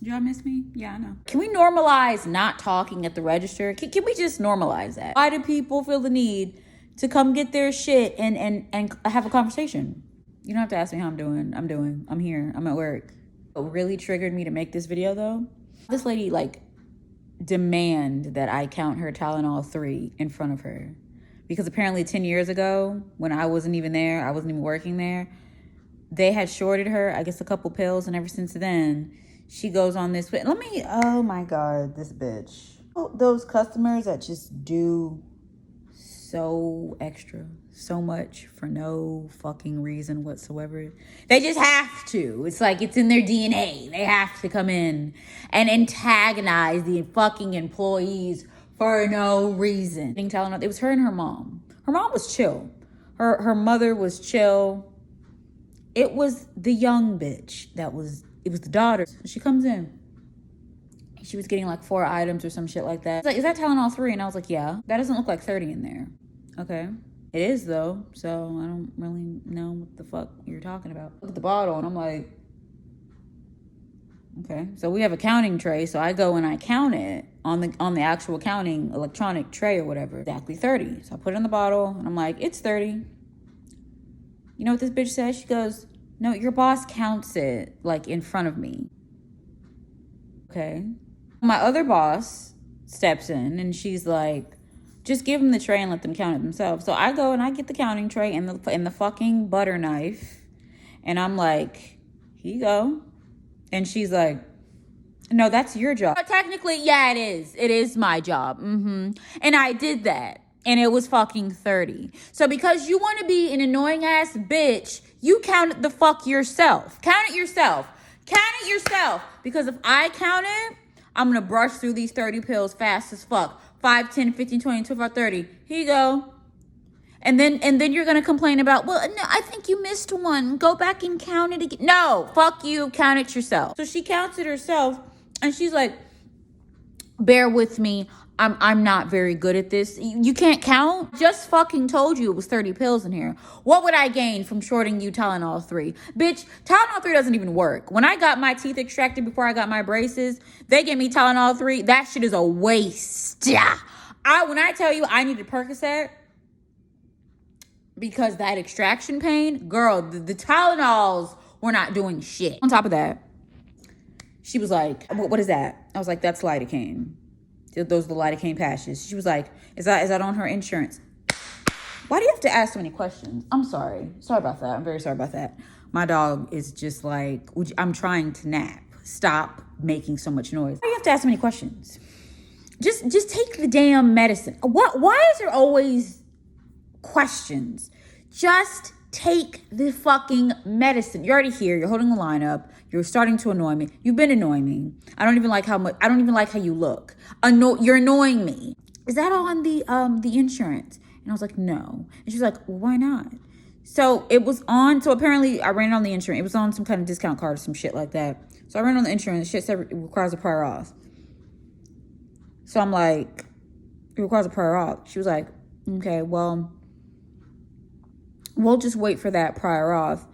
Do y'all miss me? Yeah, I know. Can we normalize not talking at the register? Can we just normalize that? Why do people feel the need to come get their shit and have a conversation? You don't have to ask me how I'm doing. I'm here. I'm at work. What really triggered me to make this video though, this lady like demand that I count her Tylenol 3 in front of her. Because apparently 10 years ago, when I wasn't even there, I wasn't even working there, they had shorted her, I guess, a couple pills, and ever since then, she goes on this. Oh my God, this bitch. Those customers that just do so extra, so much for no fucking reason whatsoever. They just have to. It's like it's in their DNA. They have to come in and antagonize the fucking employees for no reason. It was her and her mom. Her mom was chill. Her mother was chill. It was the young bitch it was the daughter. She comes in. She was getting like 4 items or some shit like that. She's like, is that Tylenol 3? And I was like, yeah. That doesn't look like 30 in there. Okay. It is though. So I don't really know what the fuck you're talking about. Look at the bottle and I'm like, okay. So we have a counting tray. So I go and I count it on the actual counting electronic tray or whatever. Exactly 30. So I put it in the bottle and I'm like, it's 30. You know what this bitch says? She goes, no, your boss counts it like in front of me. Okay. My other boss steps in and she's like, just give them the tray and let them count it themselves. So I go and I get the counting tray and the fucking butter knife. And I'm like, here you go. And she's like, no, that's your job. But technically, yeah, it is. It is my job. And I did that. And it was fucking 30. So because you want to be an annoying ass bitch, you count it the fuck yourself. Count it yourself. Count it yourself. Because if I count it, I'm going to brush through these 30 pills fast as fuck. 5, 10, 15, 20, 25, 30. Here you go. And then you're going to complain about, well, no, I think you missed one. Go back and count it again. No, fuck you. Count it yourself. So she counts it herself. And she's like, bear with me. I'm not very good at this. You can't count? Just fucking told you it was 30 pills in here. What would I gain from shorting you Tylenol 3? Bitch, Tylenol 3 doesn't even work. When I got my teeth extracted before I got my braces, they gave me Tylenol 3. That shit is a waste. Yeah. When I tell you I needed Percocet because that extraction pain, girl, the Tylenols were not doing shit. On top of that, she was like, what is that? I was like, that's lidocaine. Those are the lidocaine patches. She was like, is that on her insurance? Why do you have to ask so many questions? I'm sorry. Sorry about that. I'm very sorry about that. My dog is just like, I'm trying to nap. Stop making so much noise. Why do you have to ask so many questions? Just take the damn medicine. Why is there always questions? Just take the fucking medicine. You're already here. You're holding the line up. You're starting to annoy me. You've been annoying me. I don't even like how you look. You're annoying me. Is that on the insurance? And I was like, no. And she's like, well, why not? So it was on. So apparently I ran it on the insurance. It was on some kind of discount card or some shit like that. So I ran on the insurance. Shit said it requires a prior auth. So I'm like, it requires a prior auth. She was like, okay, well, we'll just wait for that prior auth.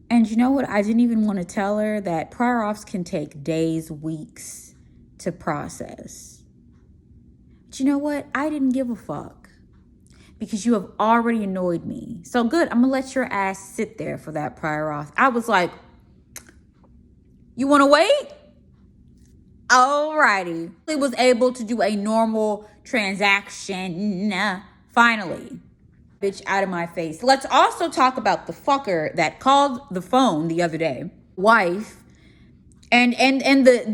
And you know what? I didn't even want to tell her that prior auths can take days, weeks to process. But you know what? I didn't give a fuck because you have already annoyed me. So good. I'm going to let your ass sit there for that prior auth. I was like, you want to wait? Alrighty. I was able to do a normal transaction. Finally. Bitch, out of my face. Let's also talk about the fucker that called the phone the other day. Wife. And the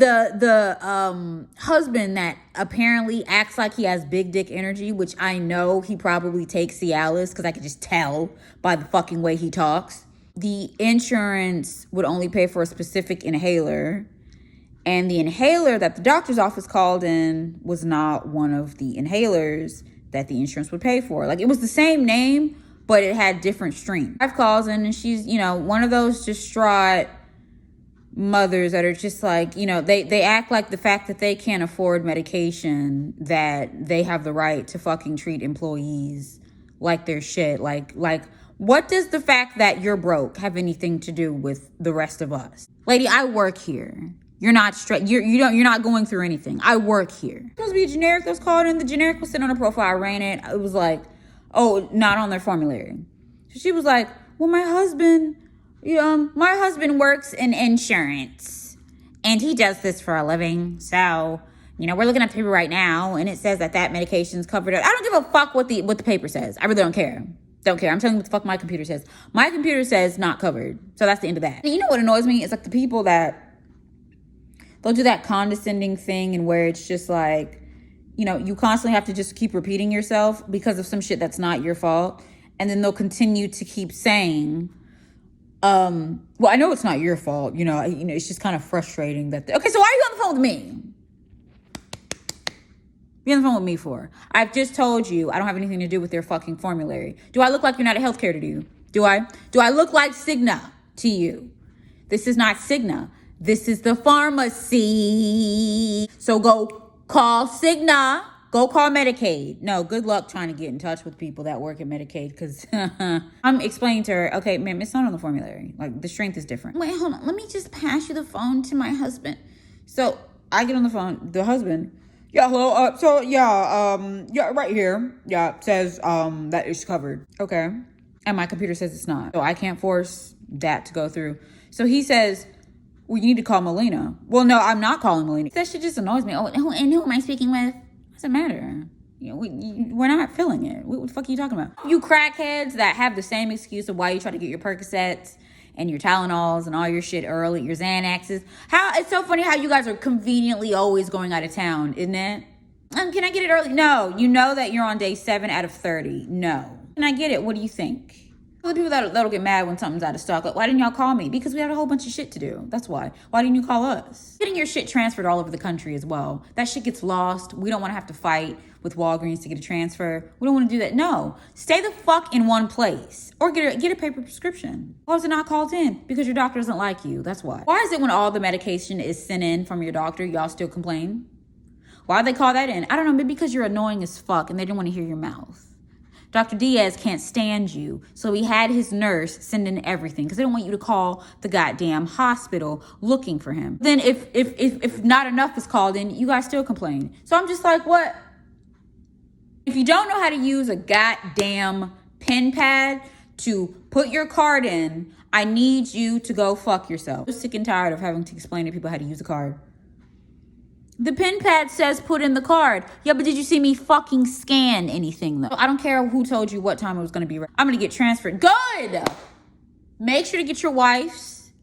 husband that apparently acts like he has big dick energy, which I know he probably takes Cialis because I could just tell by the fucking way he talks. The insurance would only pay for a specific inhaler. And the inhaler that the doctor's office called in was not one of the inhalers that the insurance would pay for. Like, it was the same name, but it had different streams. Wife calls in and she's, one of those distraught mothers that are just like, they act like the fact that they can't afford medication, that they have the right to fucking treat employees like they're shit. Like, what does the fact that you're broke have anything to do with the rest of us? Lady, I work here. You're not straight. You're not going through anything. I work here. It's supposed to be a generic that's called in. The generic was sitting on her profile. I ran it. It was like, oh, not on their formulary. So she was like, well, my husband works in insurance and he does this for a living. So, we're looking at the paper right now and it says that medication's covered. I don't give a fuck what the paper says. I really don't care. Don't care. I'm telling you what the fuck my computer says. My computer says not covered. So that's the end of that. And you know what annoys me? It's like the people that they'll do that condescending thing and where it's just like, you constantly have to just keep repeating yourself because of some shit that's not your fault. And then they'll continue to keep saying, well, I know it's not your fault. It's just kind of frustrating that. Okay, so why are you on the phone with me? Be on the phone with me for? I've just told you I don't have anything to do with your fucking formulary. Do I look like United Healthcare to you? Do I? Do I look like Cigna to you? This is not Cigna. This is the pharmacy. So go call Cigna. Go call Medicaid. No, good luck trying to get in touch with people that work at Medicaid because I'm explaining to her, okay, ma'am, it's not on the formulary. Like, the strength is different. Wait, hold on. Let me just pass you the phone to my husband. So I get on the phone. The husband, yeah, hello. Right here. Yeah, it says that it's covered. Okay. And my computer says it's not. So I can't force that to go through. So he says, well, you need to call Melina. Well, no, I'm not calling Melina. That shit just annoys me. Oh, and who am I speaking with? Doesn't matter. We're not feeling it. What the fuck are you talking about? You crackheads that have the same excuse of why you try to get your Percocets and your Tylenols and all your shit early, your Xanaxes. It's so funny how you guys are conveniently always going out of town, isn't it? Can I get it early? No. You know that you're on day 7 out of 30. No. And I get it. What do you think? The people that'll get mad when something's out of stock. Like, why didn't y'all call me? Because we had a whole bunch of shit to do. That's why. Why didn't you call us? Getting your shit transferred all over the country as well. That shit gets lost. We don't want to have to fight with Walgreens to get a transfer. We don't want to do that. No. Stay the fuck in one place. Or get a paper prescription. Why was it not called in? Because your doctor doesn't like you. That's why. Why is it when all the medication is sent in from your doctor, y'all still complain? Why'd they call that in? I don't know. Maybe because you're annoying as fuck and they didn't want to hear your mouth. Dr. Diaz can't stand you, so he had his nurse send in everything because they don't want you to call the goddamn hospital looking for him. Then if not enough is called in, you guys still complain. So I'm just like, what? If you don't know how to use a goddamn pen pad to put your card in, I need you to go fuck yourself. I'm sick and tired of having to explain to people how to use a card. The pen pad says put in the card. Yeah, but did you see me fucking scan anything though? I don't care who told you what time it was going to be. I'm going to get transferred. Good. Make sure to get your wife's,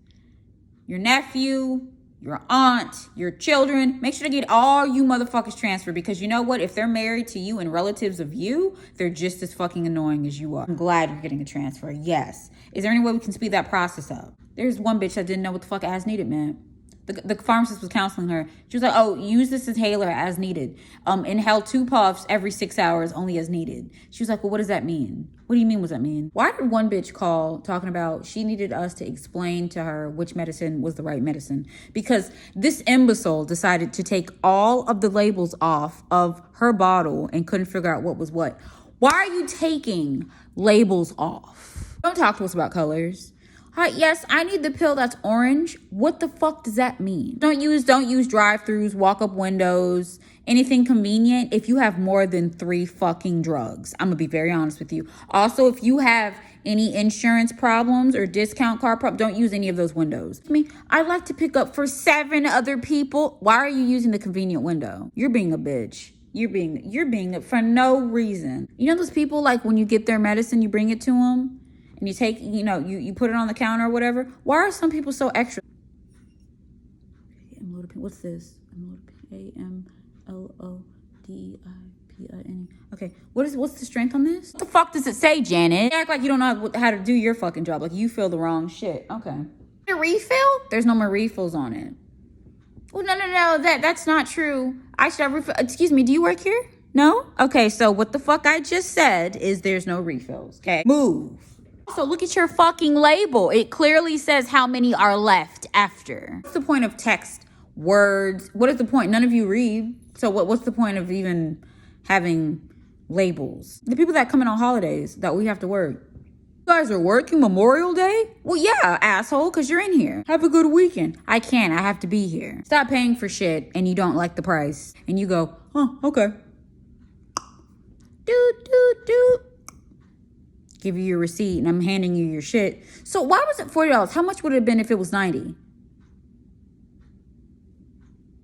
your nephew, your aunt, your children. Make sure to get all you motherfuckers transferred because you know what? If they're married to you and relatives of you, they're just as fucking annoying as you are. I'm glad you're getting a transfer. Yes. Is there any way we can speed that process up? There's one bitch that didn't know what the fuck as needed meant. The pharmacist was counseling her. She was like, oh, use this inhaler as needed. Inhale 2 puffs every 6 hours, only as needed. She was like, well, what does that mean? What do you mean, what does that mean? Why did one bitch call talking about she needed us to explain to her which medicine was the right medicine? Because this imbecile decided to take all of the labels off of her bottle and couldn't figure out what was what. Why are you taking labels off? Don't talk to us about colors. Hi, yes, I need the pill that's orange. What the fuck does that mean? Don't use drive-thrus, walk-up windows, anything convenient if you have more than 3 fucking drugs. I'm gonna be very honest with you. Also, if you have any insurance problems or discount card problems, don't use any of those windows. I'd like to pick up for 7 other people. Why are you using the convenient window? You're being a bitch. You're being for no reason. You know those people, like when you get their medicine, you bring it to them? And you take, you put it on the counter or whatever. Why are some people so extra? What's this? AMLODIPINE. Okay, what's the strength on this? What the fuck does it say, Janet? You act like you don't know how to do your fucking job. Like you feel the wrong shit. Okay. A refill? There's no more refills on it. Oh, no. That's not true. I should have refill. Excuse me, do you work here? No? Okay, so what the fuck I just said is there's no refills. Okay, move. So look at your fucking label. It clearly says how many are left after. What's the point of text, words? What is the point? None of you read. So what's the point of even having labels? The people that come in on holidays that we have to work. You guys are working Memorial Day? Well, yeah, asshole, because you're in here. Have a good weekend. I can't. I have to be here. Stop paying for shit and you don't like the price. And you go, oh, okay. Doot. Give you your receipt and I'm handing you your shit. So why was it $40? How much would it have been if it was $90? Are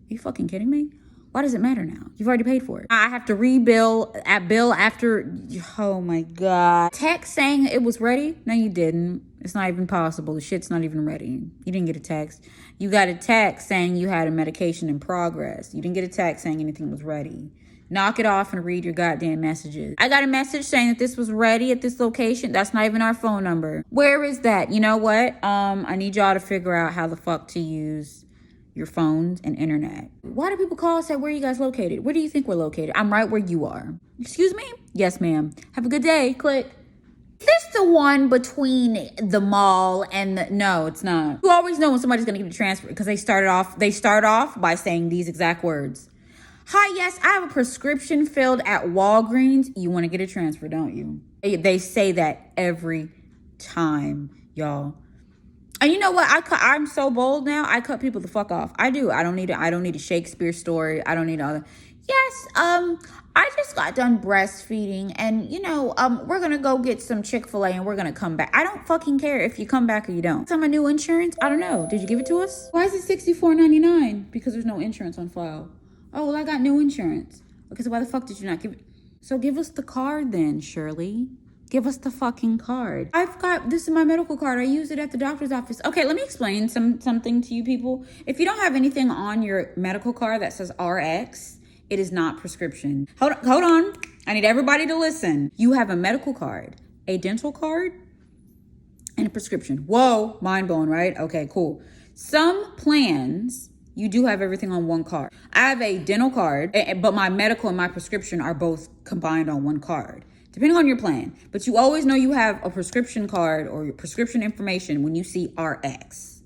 you fucking kidding me? Why does it matter now? You've already paid for it. I have to rebill at bill after. Oh my God. Text saying it was ready? No, you didn't. It's not even possible. The shit's not even ready. You didn't get a text. You got a text saying you had a medication in progress. You didn't get a text saying anything was ready. Knock it off and read your goddamn messages. I got a message saying that this was ready at this location. That's not even our phone number. Where is that? You know what? I need y'all to figure out how the fuck to use your phones and internet. Why do people call and say, where are you guys located? Where do you think we're located? I'm right where you are. Excuse me? Yes, ma'am. Have a good day. Click. Is this the one between the mall and the... No, it's not. You always know when somebody's going to give you a transfer because they start off by saying these exact words. Hi, yes, I have a prescription filled at Walgreens. You want to get a transfer, don't you? They say that every time, y'all. And you know what? I'm so bold now. I cut people the fuck off. I do. I don't need a Shakespeare story. I don't need all that. Yes, I just got done breastfeeding and we're gonna go get some Chick-fil-A and we're gonna come back. I don't fucking care if you come back or you don't. Some new insurance? I don't know. Did you give it to us? Why is it $64.99? Because there's no insurance on file. Oh, well, I got new insurance. Okay, so why the fuck did you not give it? So give us the card then, Shirley. Give us the fucking card. This is my medical card. I use it at the doctor's office. Okay, let me explain something to you people. If you don't have anything on your medical card that says RX, it is not prescription. Hold on. I need everybody to listen. You have a medical card, a dental card, and a prescription. Whoa, mind blowing, right? Okay, cool. Some plans, you do have everything on one card. I have a dental card, but my medical and my prescription are both combined on one card, depending on your plan. But you always know you have a prescription card or your prescription information when you see RX.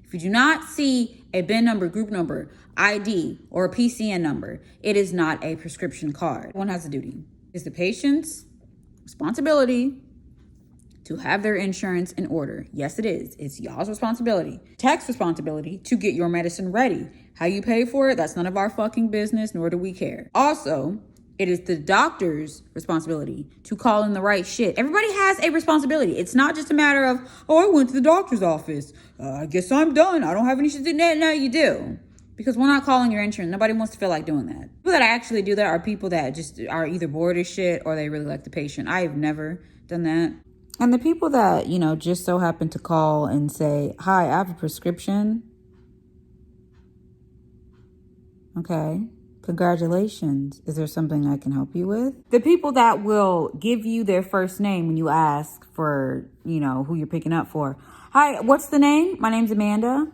If you do not see a BIN number, group number, ID, or a PCN number, it is not a prescription card. One has a duty. It's the patient's responsibility to have their insurance in order. Yes, it is. It's y'all's responsibility. Tax responsibility to get your medicine ready. How you pay for it, that's none of our fucking business, nor do we care. Also, it is the doctor's responsibility to call in the right shit. Everybody has a responsibility. It's not just a matter of, I went to the doctor's office. I guess I'm done. I don't have any shit to do. No, you do. Because we're not calling your insurance. Nobody wants to feel like doing that. People that actually do that are people that just are either bored as shit or they really like the patient. I have never done that. And the people that, just so happen to call and say, hi, I have a prescription. Okay. Congratulations. Is there something I can help you with? The people that will give you their first name when you ask for, who you're picking up for. Hi, what's the name? My name's Amanda.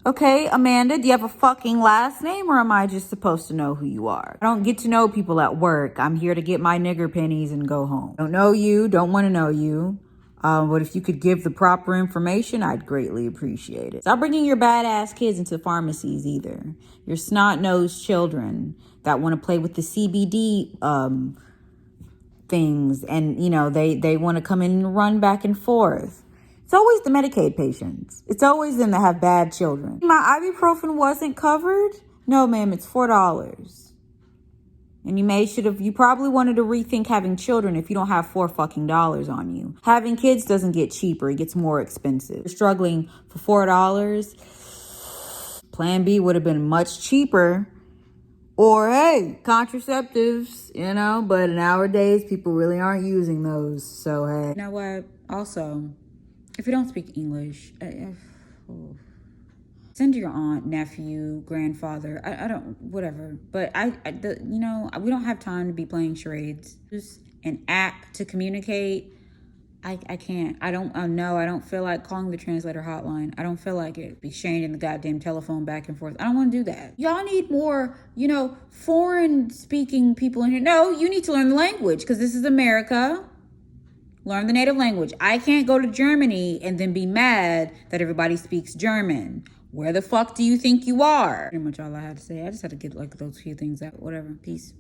Okay, Amanda, do you have a fucking last name or am I just supposed to know who you are? I don't get to know people at work. I'm here to get my nigger pennies and go home. Don't know you, don't want to know you. But if you could give the proper information, I'd greatly appreciate it. Stop bringing your badass kids into pharmacies either. Your snot-nosed children that want to play with the CBD things and, they want to come in and run back and forth. It's always the Medicaid patients. It's always them that have bad children. My ibuprofen wasn't covered? No, ma'am, it's $4. And you probably wanted to rethink having children if you don't have $4 on you. Having kids doesn't get cheaper, it gets more expensive. You're struggling for $4. Plan B would have been much cheaper. Or, hey, contraceptives, but nowadays people really aren't using those. So, hey. You know what? Also, if you don't speak English, send your aunt, nephew, grandfather. I don't, whatever. But we don't have time to be playing charades. Just an app to communicate. I can't. I don't feel like calling the translator hotline. I don't feel like it. Be exchanging the goddamn telephone back and forth. I don't want to do that. Y'all need more, foreign speaking people in here. No, you need to learn the language because this is America. Learn the native language. I can't go to Germany and then be mad that everybody speaks German. Where the fuck do you think you are? Pretty much all I had to say. I just had to get those few things out. Whatever. Peace.